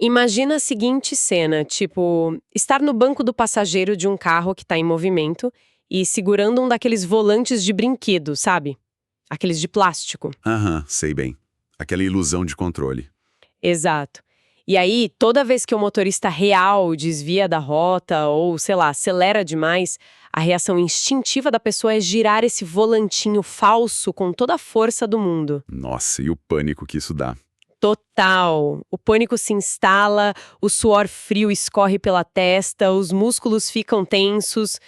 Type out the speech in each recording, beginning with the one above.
Imagina a seguinte cena, tipo, estar no banco do passageiro de um carro que está em movimento e segurando um daqueles volantes de brinquedo, sabe? Aqueles de plástico. Aham, sei bem. Aquela ilusão de controle. Exato. E aí, toda vez que o motorista real desvia da rota ou, sei lá, acelera demais, a reação instintiva da pessoa é girar esse volantinho falso com toda a força do mundo. Nossa, e o pânico que isso dá. Total. O pânico se instala, o suor frio escorre pela testa, os músculos ficam tensos,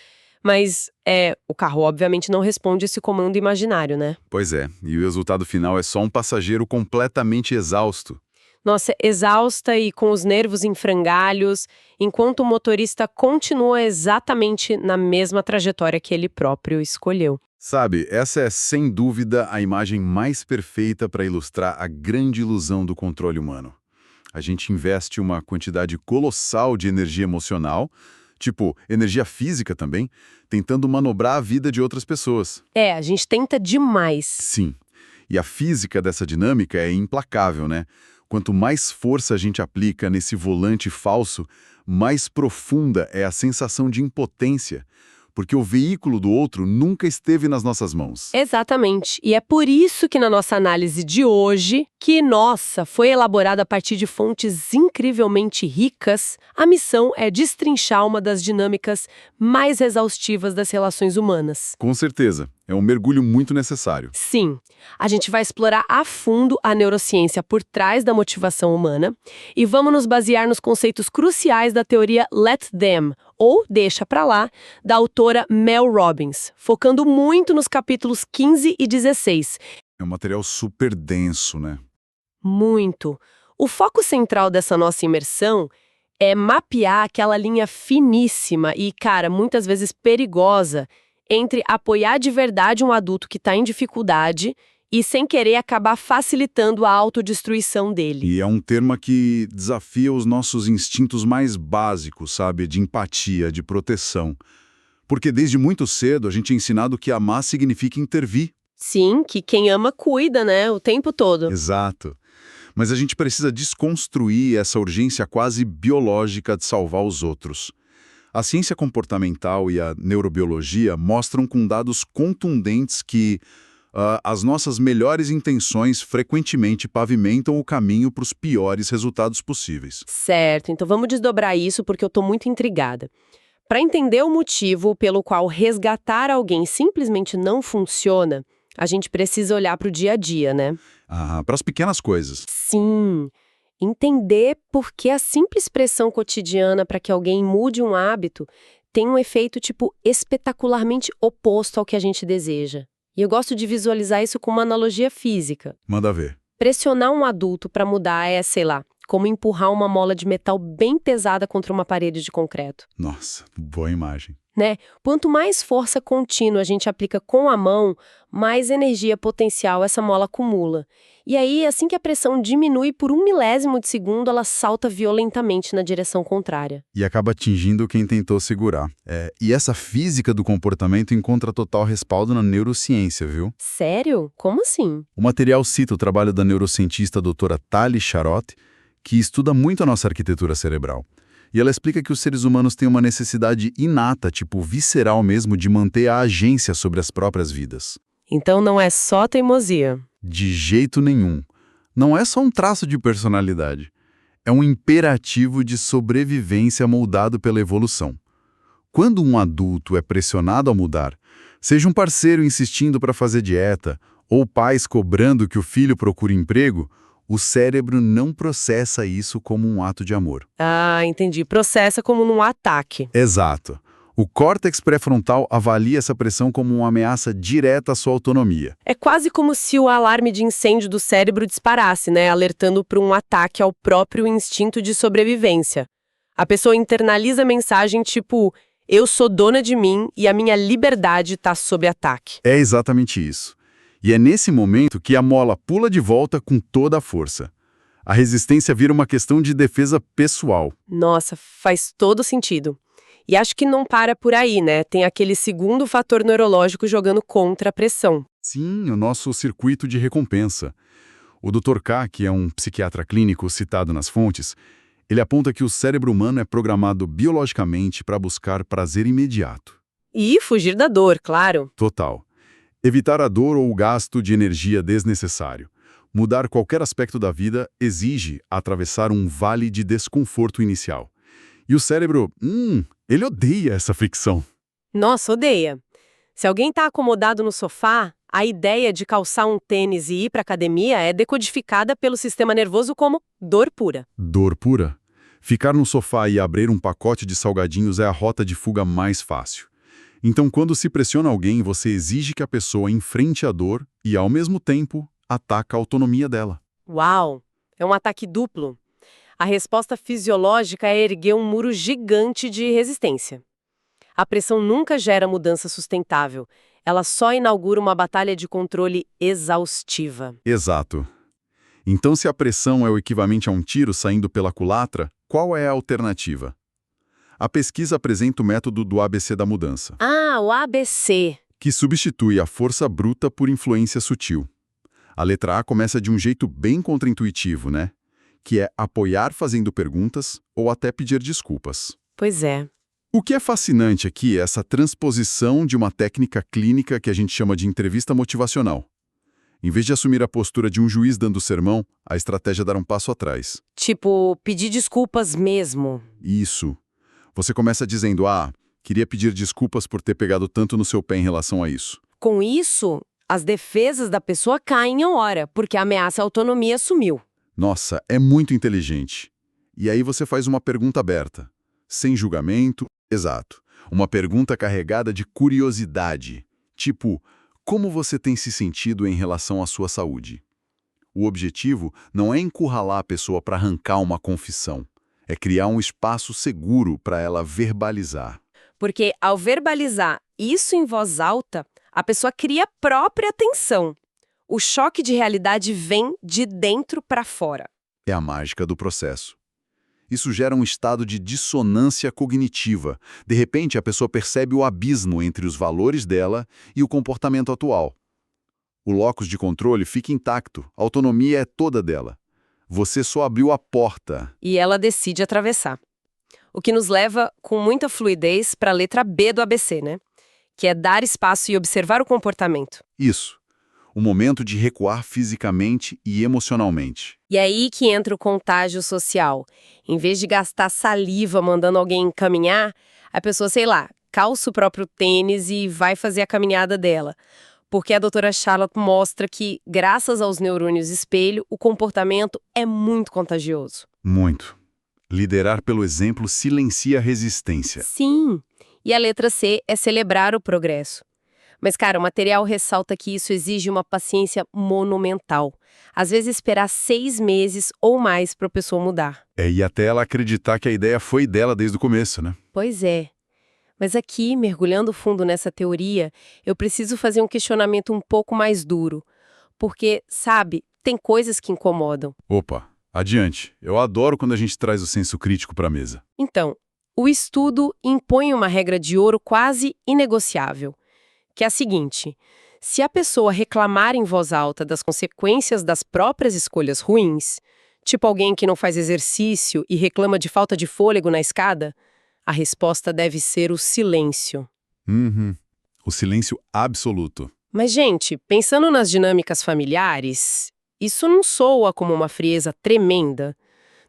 mas o carro obviamente não responde esse comando imaginário, né? Pois é, e o resultado final é só um passageiro completamente exausto. Nossa, exausta e com os nervos em frangalhos, enquanto o motorista continua exatamente na mesma trajetória que ele próprio escolheu. Sabe, essa é sem dúvida a imagem mais perfeita para ilustrar a grande ilusão do controle humano. A gente investe uma quantidade colossal de energia emocional, tipo energia física também, tentando manobrar a vida de outras pessoas. A gente tenta demais. Sim, e a física dessa dinâmica é implacável, né? Quanto mais força a gente aplica nesse volante falso, mais profunda é a sensação de impotência, porque o veículo do outro nunca esteve nas nossas mãos. Exatamente. E é por isso que na nossa análise de hoje, que, nossa, foi elaborada a partir de fontes incrivelmente ricas, a missão é destrinchar uma das dinâmicas mais exaustivas das relações humanas. Com certeza, é um mergulho muito necessário. Sim, a gente vai explorar a fundo a neurociência por trás da motivação humana e vamos nos basear nos conceitos cruciais da teoria Let Them, ou Deixa Pra Lá, da autora Mel Robbins, focando muito nos capítulos 15 e 16. É um material super denso, né? Muito. O foco central dessa nossa imersão é mapear aquela linha finíssima e, cara, muitas vezes perigosa entre apoiar de verdade um adulto que está em dificuldade e, sem querer, acabar facilitando a autodestruição dele. E é um tema que desafia os nossos instintos mais básicos, sabe? De empatia, de proteção. Porque desde muito cedo a gente é ensinado que amar significa intervir. Sim, que quem ama cuida, né? O tempo todo. Exato. Mas a gente precisa desconstruir essa urgência quase biológica de salvar os outros. A ciência comportamental e a neurobiologia mostram com dados contundentes que as nossas melhores intenções frequentemente pavimentam o caminho para os piores resultados possíveis. Certo, então vamos desdobrar isso porque eu tô muito intrigada. Para entender o motivo pelo qual resgatar alguém simplesmente não funciona, a gente precisa olhar para o dia a dia, né? Para as pequenas coisas. Sim, entender por que a simples pressão cotidiana para que alguém mude um hábito tem um efeito, tipo, espetacularmente oposto ao que a gente deseja. E eu gosto de visualizar isso com uma analogia física. Manda ver. Pressionar um adulto para mudar é, sei lá, como empurrar uma mola de metal bem pesada contra uma parede de concreto, Nossa, boa imagem. né? Quanto mais força contínua a gente aplica com a mão, mais energia potencial essa mola acumula. E aí, assim que a pressão diminui por 1 milésimo de segundo, ela salta violentamente na direção contrária. E acaba atingindo quem tentou segurar. E essa física do comportamento encontra total respaldo na neurociência, viu? Sério? Como assim? O material cita o trabalho da neurocientista doutora Tali Sharot, que estuda muito a nossa arquitetura cerebral. E ela explica que os seres humanos têm uma necessidade inata, tipo visceral mesmo, de manter a agência sobre as próprias vidas. Então não é só teimosia. De jeito nenhum. Não é só um traço de personalidade. É um imperativo de sobrevivência moldado pela evolução. Quando um adulto é pressionado a mudar, seja um parceiro insistindo para fazer dieta, ou pais cobrando que o filho procure emprego, o cérebro não processa isso como um ato de amor. Ah, entendi. Processa como num ataque. Exato. O córtex pré-frontal avalia essa pressão como uma ameaça direta à sua autonomia. É quase como se o alarme de incêndio do cérebro disparasse, né? Alertando para um ataque ao próprio instinto de sobrevivência. A pessoa internaliza a mensagem tipo, eu sou dona de mim e a minha liberdade está sob ataque. É exatamente isso. E é nesse momento que a mola pula de volta com toda a força. A resistência vira uma questão de defesa pessoal. Nossa, faz todo sentido. E acho que não para por aí, né? Tem aquele segundo fator neurológico jogando contra a pressão. Sim, o nosso circuito de recompensa. O Dr. K, que é um psiquiatra clínico citado nas fontes, Ele aponta que o cérebro humano é programado biologicamente para buscar prazer imediato. E fugir da dor, claro. Total. Evitar a dor ou o gasto de energia desnecessário. Mudar qualquer aspecto da vida exige atravessar um vale de desconforto inicial. E o cérebro, ele odeia essa fricção. Nossa, odeia. Se alguém está acomodado no sofá, a ideia de calçar um tênis e ir para academia é decodificada pelo sistema nervoso como dor pura. Dor pura. Ficar no sofá e abrir um pacote de salgadinhos é a rota de fuga mais fácil. Então, quando se pressiona alguém, você exige que a pessoa enfrente a dor e, ao mesmo tempo, ataca a autonomia dela. Uau! É um ataque duplo. A resposta fisiológica é erguer um muro gigante de resistência. A pressão nunca gera mudança sustentável. Ela só inaugura uma batalha de controle exaustiva. Exato. Então, se a pressão é o equivalente a um tiro saindo pela culatra, qual é a alternativa? A pesquisa apresenta o método do ABC da mudança, Ah, o ABC. que substitui a força bruta por influência sutil. A letra A começa de um jeito bem contraintuitivo, né? Que é apoiar fazendo perguntas ou até pedir desculpas. Pois é. O que é fascinante aqui é essa transposição de uma técnica clínica que a gente chama de entrevista motivacional. Em vez de assumir a postura de um juiz dando sermão, a estratégia é dar um passo atrás. Tipo, pedir desculpas mesmo. Isso. Você começa dizendo, queria pedir desculpas por ter pegado tanto no seu pé em relação a isso. Com isso, as defesas da pessoa caem em hora, porque a ameaça à autonomia sumiu. Nossa, é muito inteligente. E aí você faz uma pergunta aberta, sem julgamento, exato. Uma pergunta carregada de curiosidade, tipo, como você tem se sentido em relação à sua saúde? O objetivo não é encurralar a pessoa para arrancar uma confissão, é criar um espaço seguro para ela verbalizar. Porque ao verbalizar isso em voz alta, a pessoa cria a própria tensão. O choque de realidade vem de dentro para fora. É a mágica do processo. Isso gera um estado de dissonância cognitiva. De repente, a pessoa percebe o abismo entre os valores dela e o comportamento atual. O locus de controle fica intacto, a autonomia é toda dela. Você só abriu a porta. E ela decide atravessar. O que nos leva com muita fluidez para a letra B do ABC, né? Que é dar espaço e observar o comportamento. Isso. O momento de recuar fisicamente e emocionalmente. E é aí que entra o contágio social. Em vez de gastar saliva mandando alguém caminhar, a pessoa, sei lá, calça o próprio tênis e vai fazer a caminhada dela. Porque a doutora Charlotte mostra que, graças aos neurônios espelho, o comportamento é muito contagioso. Muito. Liderar pelo exemplo silencia a resistência. Sim, e a letra C é celebrar o progresso. Mas, cara, o material ressalta que isso exige uma paciência monumental. Às vezes esperar 6 meses ou mais para a pessoa mudar. E até ela acreditar que a ideia foi dela desde o começo, né? Pois é. Mas aqui, mergulhando fundo nessa teoria, eu preciso fazer um questionamento um pouco mais duro. Porque, sabe, tem coisas que incomodam. Opa, adiante. Eu adoro quando a gente traz o senso crítico para a mesa. Então, o estudo impõe uma regra de ouro quase inegociável, que é a seguinte: se a pessoa reclamar em voz alta das consequências das próprias escolhas ruins, tipo alguém que não faz exercício e reclama de falta de fôlego na escada, a resposta deve ser o silêncio. O silêncio absoluto. Mas, gente, pensando nas dinâmicas familiares, isso não soa como uma frieza tremenda?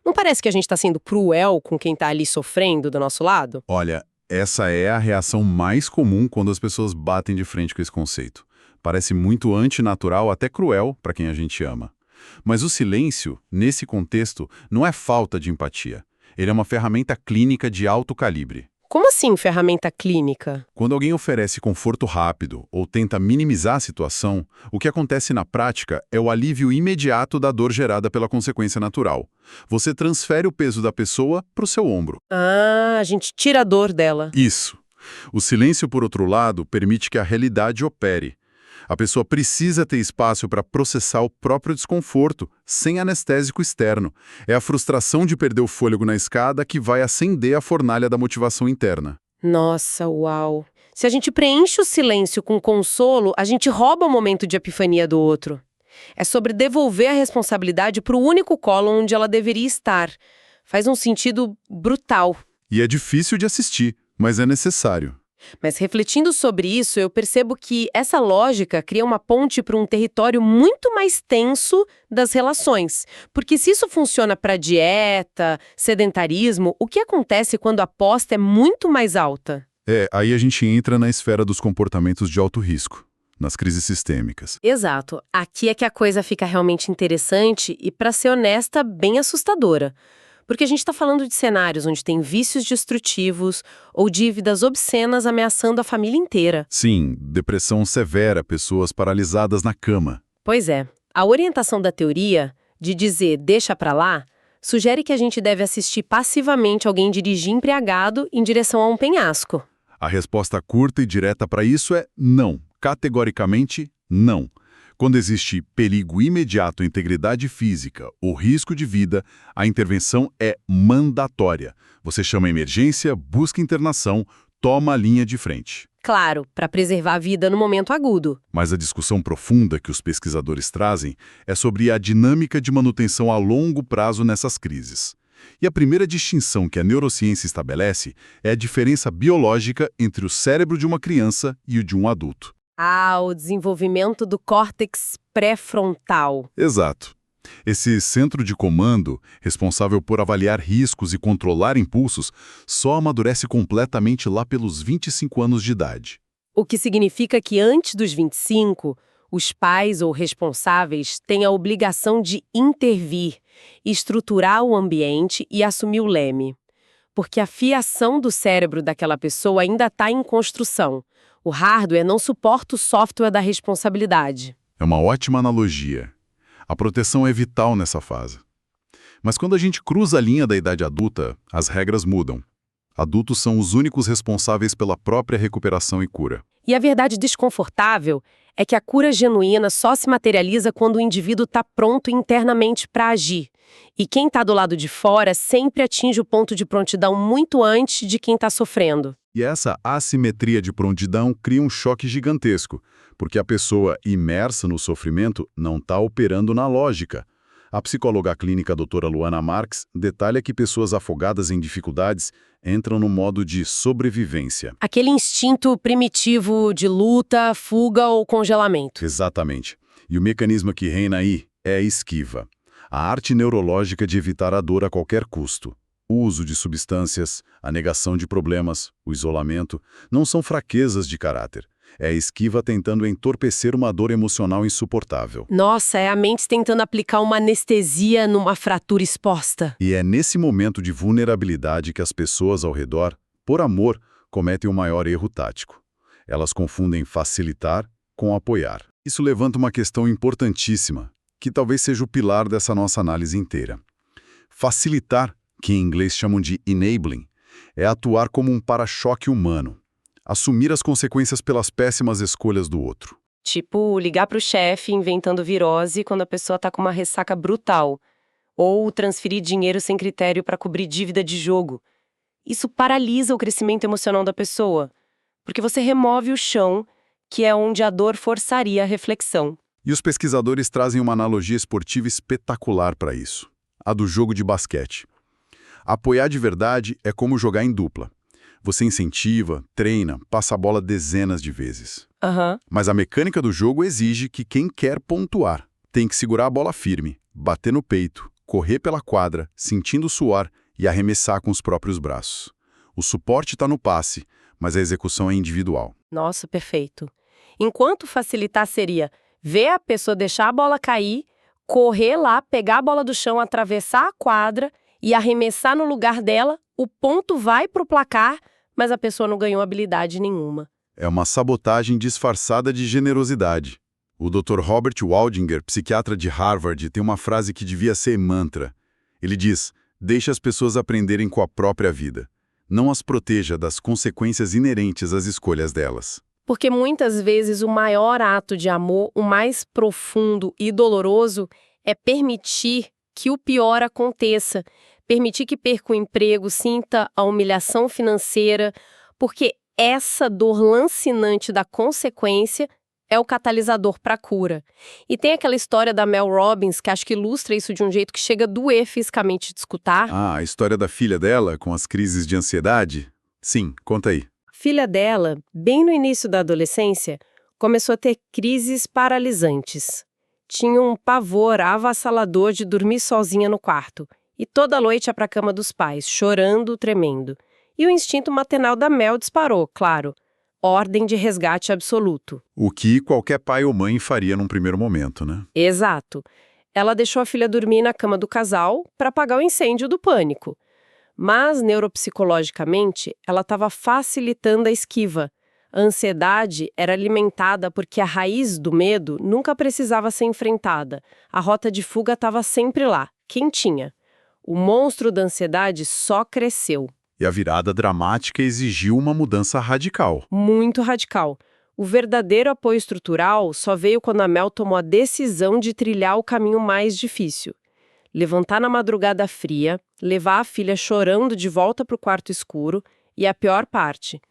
Não parece que a gente está sendo cruel com quem está ali sofrendo do nosso lado? Olha, essa é a reação mais comum quando as pessoas batem de frente com esse conceito. Parece muito antinatural, até cruel para quem a gente ama. Mas o silêncio, nesse contexto, não é falta de empatia. Ele é uma ferramenta clínica de alto calibre. Como assim ferramenta clínica? Quando alguém oferece conforto rápido ou tenta minimizar a situação, o que acontece na prática é o alívio imediato da dor gerada pela consequência natural. Você transfere o peso da pessoa para o seu ombro. Ah, a gente tira a dor dela. Isso. O silêncio, por outro lado, permite que a realidade opere. A pessoa precisa ter espaço para processar o próprio desconforto, sem anestésico externo. É a frustração de perder o fôlego na escada que vai acender a fornalha da motivação interna. Nossa, uau. Se a gente preenche o silêncio com consolo, a gente rouba o momento de epifania do outro. É sobre devolver a responsabilidade para o único colo onde ela deveria estar. Faz um sentido brutal. E é difícil de assistir, mas é necessário. Mas refletindo sobre isso, eu percebo que essa lógica cria uma ponte para um território muito mais tenso das relações. Porque se isso funciona para dieta, sedentarismo, o que acontece quando a aposta é muito mais alta? Aí a gente entra na esfera dos comportamentos de alto risco, nas crises sistêmicas. Exato. Aqui é que a coisa fica realmente interessante e, para ser honesta, bem assustadora. Porque a gente está falando de cenários onde tem vícios destrutivos ou dívidas obscenas ameaçando a família inteira. Sim, depressão severa, pessoas paralisadas na cama. Pois é. A orientação da teoria, de dizer deixa pra lá, sugere que a gente deve assistir passivamente alguém dirigir embriagado em direção a um penhasco. A resposta curta e direta para isso é não. Categoricamente, não. Quando existe perigo imediato à integridade física ou risco de vida, a intervenção é mandatória. Você chama a emergência, busca internação, toma a linha de frente. Claro, para preservar a vida no momento agudo. Mas a discussão profunda que os pesquisadores trazem é sobre a dinâmica de manutenção a longo prazo nessas crises. E a primeira distinção que a neurociência estabelece é a diferença biológica entre o cérebro de uma criança e o de um adulto. O desenvolvimento do córtex pré-frontal. Exato. Esse centro de comando, responsável por avaliar riscos e controlar impulsos, só amadurece completamente lá pelos 25 anos de idade. O que significa que antes dos 25, os pais ou responsáveis têm a obrigação de intervir, estruturar o ambiente e assumir o leme. Porque a fiação do cérebro daquela pessoa ainda está em construção. O hardware não suporta o software da responsabilidade. É uma ótima analogia. A proteção é vital nessa fase. Mas quando a gente cruza a linha da idade adulta, as regras mudam. Adultos são os únicos responsáveis pela própria recuperação e cura. E a verdade desconfortável é que a cura genuína só se materializa quando o indivíduo está pronto internamente para agir. E quem está do lado de fora sempre atinge o ponto de prontidão muito antes de quem está sofrendo. E essa assimetria de prontidão cria um choque gigantesco, porque a pessoa imersa no sofrimento não está operando na lógica. A psicóloga clínica doutora Luana Marx detalha que pessoas afogadas em dificuldades entram no modo de sobrevivência. Aquele instinto primitivo de luta, fuga ou congelamento. Exatamente. E o mecanismo que reina aí é a esquiva. A arte neurológica de evitar a dor a qualquer custo. O uso de substâncias, a negação de problemas, o isolamento, não são fraquezas de caráter. É a esquiva tentando entorpecer uma dor emocional insuportável. Nossa, é a mente tentando aplicar uma anestesia numa fratura exposta. E é nesse momento de vulnerabilidade que as pessoas ao redor, por amor, cometem o maior erro tático. Elas confundem facilitar com apoiar. Isso levanta uma questão importantíssima, que talvez seja o pilar dessa nossa análise inteira. Facilitar, que em inglês chamam de enabling, é atuar como um para-choque humano. Assumir as consequências pelas péssimas escolhas do outro. Tipo, ligar pro chefe inventando virose quando a pessoa tá com uma ressaca brutal. Ou transferir dinheiro sem critério para cobrir dívida de jogo. Isso paralisa o crescimento emocional da pessoa. Porque você remove o chão, que é onde a dor forçaria a reflexão. E os pesquisadores trazem uma analogia esportiva espetacular para isso. A do jogo de basquete. Apoiar de verdade é como jogar em dupla. Você incentiva, treina, passa a bola dezenas de vezes. Mas a mecânica do jogo exige que quem quer pontuar tem que segurar a bola firme, bater no peito, correr pela quadra, sentindo o suor e arremessar com os próprios braços. O suporte está no passe, mas a execução é individual. Nossa, perfeito. Enquanto facilitar seria ver a pessoa deixar a bola cair, correr lá, pegar a bola do chão, atravessar a quadra e arremessar no lugar dela, o ponto vai para o placar, mas a pessoa não ganhou habilidade nenhuma. É uma sabotagem disfarçada de generosidade. O Dr. Robert Waldinger, psiquiatra de Harvard, tem uma frase que devia ser mantra. Ele diz, deixe as pessoas aprenderem com a própria vida. Não as proteja das consequências inerentes às escolhas delas. Porque muitas vezes o maior ato de amor, o mais profundo e doloroso, é permitir que o pior aconteça. Permitir que perca o emprego, sinta a humilhação financeira, porque essa dor lancinante da consequência é o catalisador para a cura. E tem aquela história da Mel Robbins, que acho que ilustra isso de um jeito que chega a doer fisicamente de escutar. Ah, a história da filha dela com as crises de ansiedade? Sim, conta aí. Filha dela, bem no início da adolescência, começou a ter crises paralisantes. Tinha um pavor avassalador de dormir sozinha no quarto. E toda noite ia para a cama dos pais, chorando, tremendo. E o instinto maternal da Mel disparou, claro. Ordem de resgate absoluto. O que qualquer pai ou mãe faria num primeiro momento, né? Exato. Ela deixou a filha dormir na cama do casal para apagar o incêndio do pânico. Mas, neuropsicologicamente, ela estava facilitando a esquiva. A ansiedade era alimentada porque a raiz do medo nunca precisava ser enfrentada. A rota de fuga estava sempre lá, quentinha. O monstro da ansiedade só cresceu. E a virada dramática exigiu uma mudança radical. Muito radical. O verdadeiro apoio estrutural só veio quando a Mel tomou a decisão de trilhar o caminho mais difícil. Levantar na madrugada fria, levar a filha chorando de volta para o quarto escuro e a pior parte,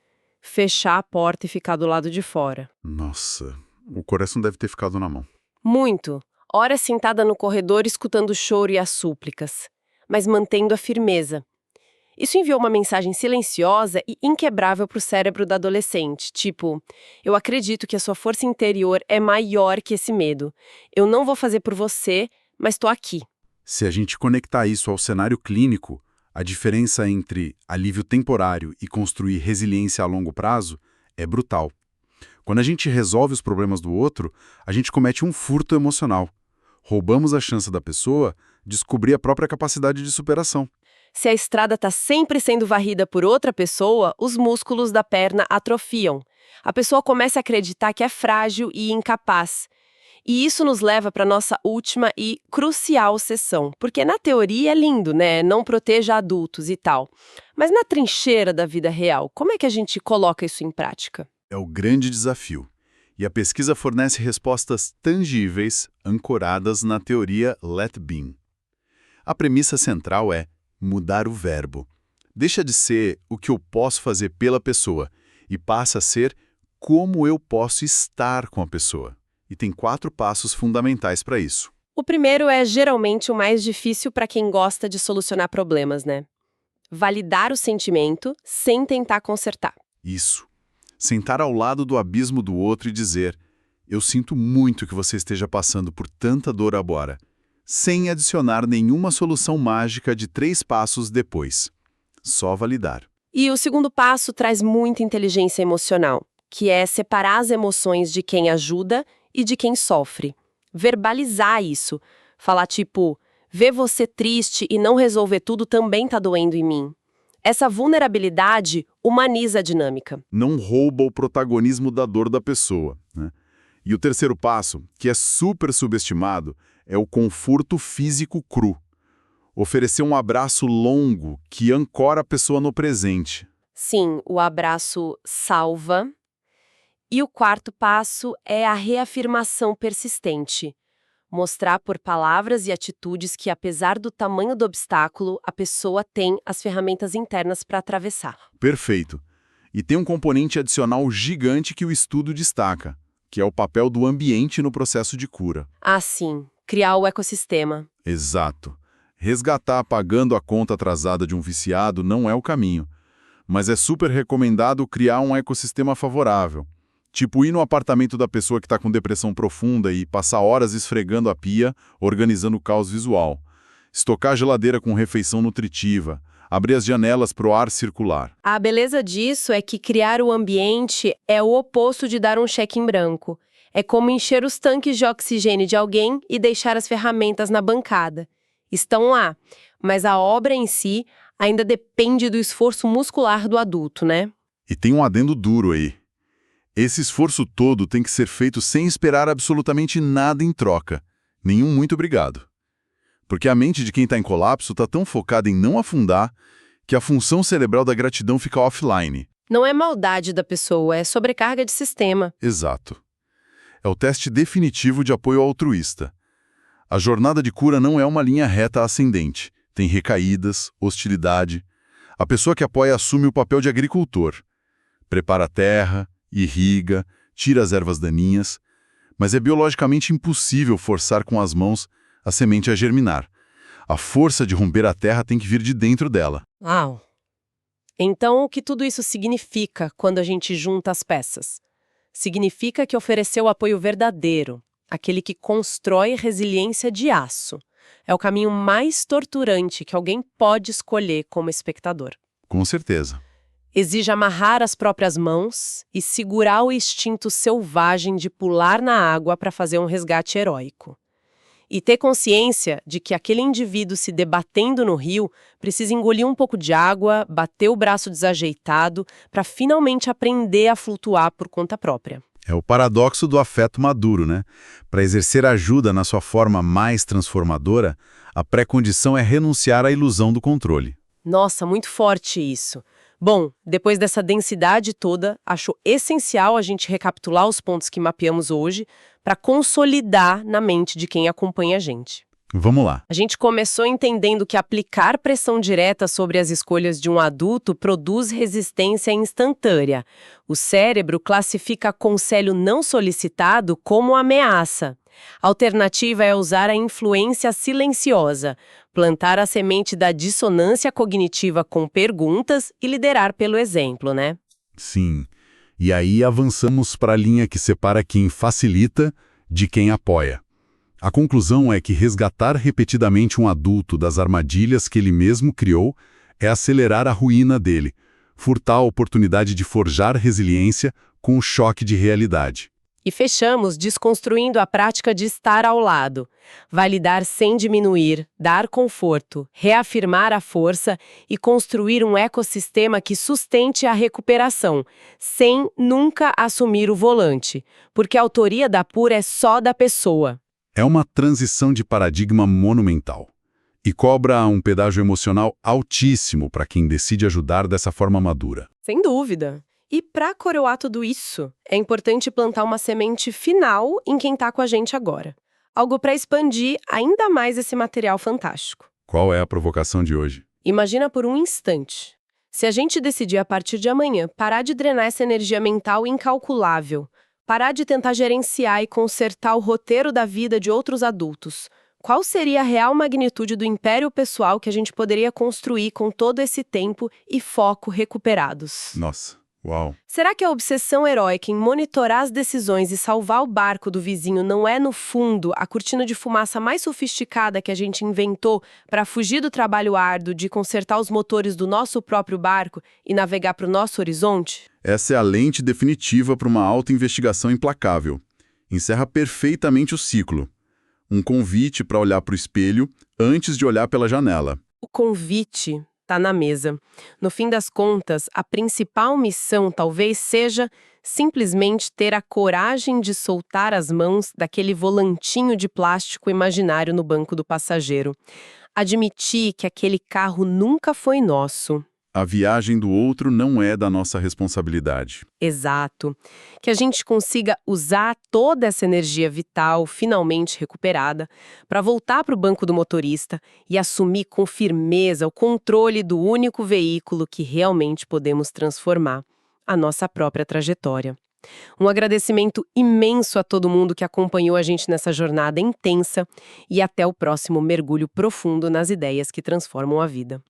fechar a porta e ficar do lado de fora. Nossa, o coração deve ter ficado na mão. Muito. Horas sentada no corredor escutando o choro e as súplicas, mas mantendo a firmeza. Isso enviou uma mensagem silenciosa e inquebrável para o cérebro da adolescente, tipo, eu acredito que a sua força interior é maior que esse medo. Eu não vou fazer por você, mas estou aqui. Se a gente conectar isso ao cenário clínico, a diferença entre alívio temporário e construir resiliência a longo prazo é brutal. Quando a gente resolve os problemas do outro, a gente comete um furto emocional. Roubamos a chance da pessoa de descobrir a própria capacidade de superação. Se a estrada está sempre sendo varrida por outra pessoa, os músculos da perna atrofiam. A pessoa começa a acreditar que é frágil e incapaz. E isso nos leva para a nossa última e crucial sessão. Porque na teoria é lindo, né? Não proteja adultos e tal. Mas na trincheira da vida real, como é que a gente coloca isso em prática? É o grande desafio. E a pesquisa fornece respostas tangíveis, ancoradas na teoria Let Be. A premissa central é mudar o verbo. Deixa de ser o que eu posso fazer pela pessoa e passa a ser como eu posso estar com a pessoa. E tem 4 passos fundamentais para isso. O primeiro é geralmente o mais difícil para quem gosta de solucionar problemas, né? Validar o sentimento sem tentar consertar. Isso. Sentar ao lado do abismo do outro e dizer: eu sinto muito que você esteja passando por tanta dor agora, sem adicionar nenhuma solução mágica de 3 passos depois. Só validar. E o segundo passo traz muita inteligência emocional, que é separar as emoções de quem ajuda e de quem sofre. Verbalizar isso. Falar tipo, ver você triste e não resolver tudo também tá doendo em mim. Essa vulnerabilidade humaniza a dinâmica. Não rouba o protagonismo da dor da pessoa, né? E o terceiro passo, que é super subestimado, é o conforto físico cru. Oferecer um abraço longo que ancora a pessoa no presente. Sim, o abraço salva. E o quarto passo é a reafirmação persistente. Mostrar por palavras e atitudes que, apesar do tamanho do obstáculo, a pessoa tem as ferramentas internas para atravessar. Perfeito. E tem um componente adicional gigante que o estudo destaca, que é o papel do ambiente no processo de cura. Ah, sim. Criar o ecossistema. Exato. Resgatar pagando a conta atrasada de um viciado não é o caminho, mas é super recomendado criar um ecossistema favorável. Tipo ir no apartamento da pessoa que está com depressão profunda e passar horas esfregando a pia, organizando o caos visual. Estocar a geladeira com refeição nutritiva. Abrir as janelas para o ar circular. A beleza disso é que criar o ambiente é o oposto de dar um cheque em branco. É como encher os tanques de oxigênio de alguém e deixar as ferramentas na bancada. Estão lá, mas a obra em si ainda depende do esforço muscular do adulto, né? E tem um adendo duro aí. Esse esforço todo tem que ser feito sem esperar absolutamente nada em troca. Nenhum muito obrigado. Porque a mente de quem está em colapso está tão focada em não afundar que a função cerebral da gratidão fica offline. Não é maldade da pessoa, é sobrecarga de sistema. Exato. É o teste definitivo de apoio altruísta. A jornada de cura não é uma linha reta ascendente. Tem recaídas, hostilidade. A pessoa que apoia assume o papel de agricultor. Prepara a terra, irriga, tira as ervas daninhas, mas é biologicamente impossível forçar com as mãos a semente a germinar. A força de romper a terra tem que vir de dentro dela. Uau! Então, o que tudo isso significa quando a gente junta as peças? Significa que ofereceu apoio verdadeiro, aquele que constrói resiliência de aço. É o caminho mais torturante que alguém pode escolher como espectador. Com certeza. Exige amarrar as próprias mãos e segurar o instinto selvagem de pular na água para fazer um resgate heróico. E ter consciência de que aquele indivíduo se debatendo no rio precisa engolir um pouco de água, bater o braço desajeitado, para finalmente aprender a flutuar por conta própria. É o paradoxo do afeto maduro, né? Para exercer ajuda na sua forma mais transformadora, a pré-condição é renunciar à ilusão do controle. Nossa, muito forte isso. Bom, depois dessa densidade toda, acho essencial a gente recapitular os pontos que mapeamos hoje para consolidar na mente de quem acompanha a gente. Vamos lá. A gente começou entendendo que aplicar pressão direta sobre as escolhas de um adulto produz resistência instantânea. O cérebro classifica conselho não solicitado como ameaça. A alternativa é usar a influência silenciosa, plantar a semente da dissonância cognitiva com perguntas e liderar pelo exemplo, né? Sim. E aí avançamos para a linha que separa quem facilita de quem apoia. A conclusão é que resgatar repetidamente um adulto das armadilhas que ele mesmo criou é acelerar a ruína dele, furtar a oportunidade de forjar resiliência com o choque de realidade. E fechamos desconstruindo a prática de estar ao lado. Validar sem diminuir, dar conforto, reafirmar a força e construir um ecossistema que sustente a recuperação, sem nunca assumir o volante, porque a autoria da pura é só da pessoa. É uma transição de paradigma monumental e cobra um pedágio emocional altíssimo para quem decide ajudar dessa forma madura. Sem dúvida. E para coroar tudo isso, é importante plantar uma semente final em quem está com a gente agora. Algo para expandir ainda mais esse material fantástico. Qual é a provocação de hoje? Imagina por um instante. Se a gente decidir a partir de amanhã parar de drenar essa energia mental incalculável, parar de tentar gerenciar e consertar o roteiro da vida de outros adultos, qual seria a real magnitude do império pessoal que a gente poderia construir com todo esse tempo e foco recuperados? Nossa, uau! Será que a obsessão heróica em monitorar as decisões e salvar o barco do vizinho não é, no fundo, a cortina de fumaça mais sofisticada que a gente inventou para fugir do trabalho árduo de consertar os motores do nosso próprio barco e navegar para o nosso horizonte? Essa é a lente definitiva para uma autoinvestigação implacável. Encerra perfeitamente o ciclo. Um convite para olhar para o espelho antes de olhar pela janela. O convite está na mesa. No fim das contas, a principal missão talvez seja simplesmente ter a coragem de soltar as mãos daquele volantinho de plástico imaginário no banco do passageiro. Admitir que aquele carro nunca foi nosso. A viagem do outro não é da nossa responsabilidade. Exato. Que a gente consiga usar toda essa energia vital, finalmente recuperada, para voltar para o banco do motorista e assumir com firmeza o controle do único veículo que realmente podemos transformar, a nossa própria trajetória. Um agradecimento imenso a todo mundo que acompanhou a gente nessa jornada intensa e até o próximo mergulho profundo nas ideias que transformam a vida.